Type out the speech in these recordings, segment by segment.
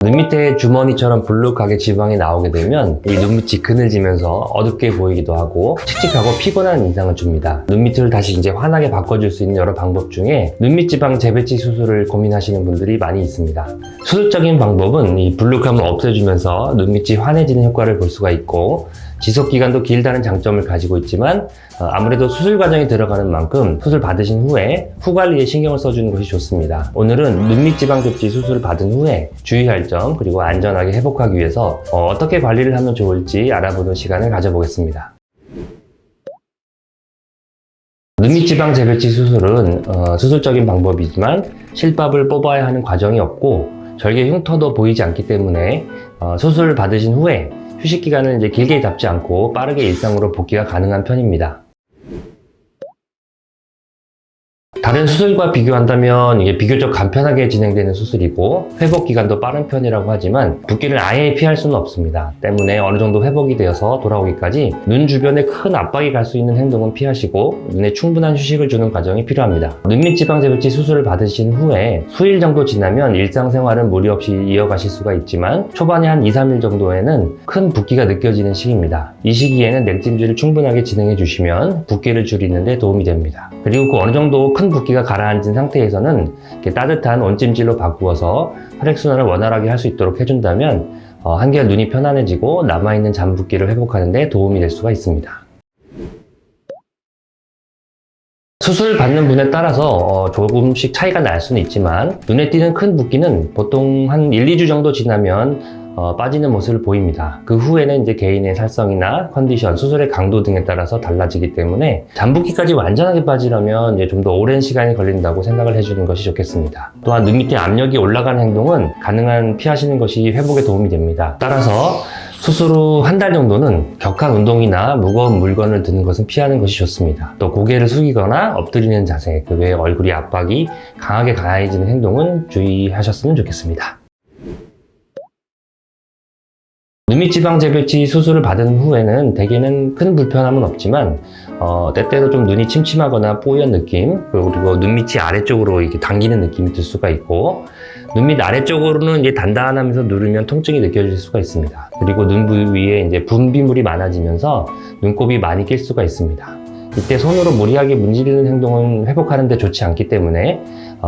눈 밑에 주머니처럼 불룩하게 지방이 나오게 되면 이 눈밑이 그늘지면서 어둡게 보이기도 하고 칙칙하고 피곤한 인상을 줍니다. 눈 밑을 다시 이제 환하게 바꿔줄 수 있는 여러 방법 중에 눈밑 지방 재배치 수술을 고민하시는 분들이 많이 있습니다. 수술적인 방법은 이 불룩함을 없애주면서 눈밑이 환해지는 효과를 볼 수가 있고 지속기간도 길다는 장점을 가지고 있지만 아무래도 수술 과정에 들어가는 만큼 수술 받으신 후에 후관리에 신경을 써주는 것이 좋습니다. 오늘은 눈밑 지방 재배치 수술을 받은 후에 주의할 점 그리고 안전하게 회복하기 위해서 어떻게 관리를 하면 좋을지 알아보는 시간을 가져보겠습니다. 눈밑 지방 재배치 수술은 수술적인 방법이지만 실밥을 뽑아야 하는 과정이 없고 절개 흉터도 보이지 않기 때문에 수술 받으신 후에 휴식 기간을 이제 길게 잡지 않고 빠르게 일상으로 복귀가 가능한 편입니다. 다른 수술과 비교한다면 이게 비교적 간편하게 진행되는 수술이고 회복 기간도 빠른 편이라고 하지만 붓기를 아예 피할 수는 없습니다. 때문에 어느 정도 회복이 되어서 돌아오기까지 눈 주변에 큰 압박이 갈 수 있는 행동은 피하시고 눈에 충분한 휴식을 주는 과정이 필요합니다. 눈밑 지방 재배치 수술을 받으신 후에 수일 정도 지나면 일상생활은 무리 없이 이어가실 수가 있지만 초반에 한 2-3일 정도에는 큰 붓기가 느껴지는 시기입니다. 이 시기에는 냉찜질을 충분하게 진행해 주시면 붓기를 줄이는 데 도움이 됩니다. 그리고 어느 정도 큰 붓기가 가라앉은 상태에서는 이렇게 따뜻한 온찜질로 바꾸어서 혈액순환을 원활하게 할 수 있도록 해준다면 한결 눈이 편안해지고 남아있는 잠붓기를 회복하는 데 도움이 될 수가 있습니다. 수술 받는 분에 따라서 조금씩 차이가 날 수는 있지만 눈에 띄는 큰 붓기는 보통 한 1-2주 정도 지나면 빠지는 모습을 보입니다. 그 후에는 이제 개인의 살성이나 컨디션, 수술의 강도 등에 따라서 달라지기 때문에 잠붓기까지 완전하게 빠지려면 이제 좀 더 오랜 시간이 걸린다고 생각을 해주는 것이 좋겠습니다. 또한 눈 밑에 압력이 올라가는 행동은 가능한 피하시는 것이 회복에 도움이 됩니다. 따라서 수술 후 한 달 정도는 격한 운동이나 무거운 물건을 드는 것은 피하는 것이 좋습니다. 또 고개를 숙이거나 엎드리는 자세, 그 외에 얼굴이 압박이 강하게 가해지는 행동은 주의하셨으면 좋겠습니다. 눈밑 지방 재배치 수술을 받은 후에는 대개는 큰 불편함은 없지만 때때로 좀 눈이 침침하거나 뽀얀 느낌 그리고 눈밑이 아래쪽으로 이렇게 당기는 느낌이 들 수가 있고 눈밑 아래쪽으로는 이제 단단하면서 누르면 통증이 느껴질 수가 있습니다. 그리고 눈 부위에 이제 분비물이 많아지면서 눈곱이 많이 낄 수가 있습니다. 이때 손으로 무리하게 문지르는 행동은 회복하는 데 좋지 않기 때문에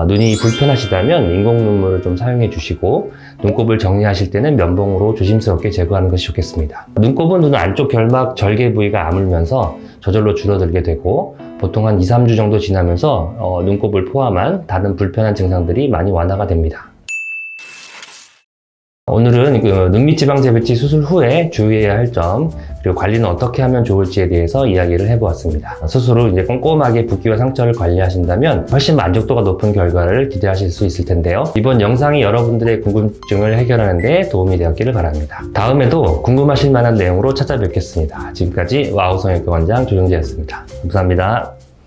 눈이 불편하시다면 인공 눈물을 좀 사용해 주시고 눈곱을 정리하실 때는 면봉으로 조심스럽게 제거하는 것이 좋겠습니다. 눈곱은 눈 안쪽 결막 절개 부위가 아물면서 저절로 줄어들게 되고 보통 한 2-3주 정도 지나면서 눈곱을 포함한 다른 불편한 증상들이 많이 완화가 됩니다. 오늘은 눈밑 지방 재배치 수술 후에 주의해야 할 점 그리고 관리는 어떻게 하면 좋을지에 대해서 이야기를 해보았습니다. 수술 후 이제 꼼꼼하게 붓기와 상처를 관리하신다면 훨씬 만족도가 높은 결과를 기대하실 수 있을 텐데요. 이번 영상이 여러분들의 궁금증을 해결하는 데 도움이 되었기를 바랍니다. 다음에도 궁금하실 만한 내용으로 찾아뵙겠습니다. 지금까지 와우 성형외과 원장 조정재였습니다. 감사합니다.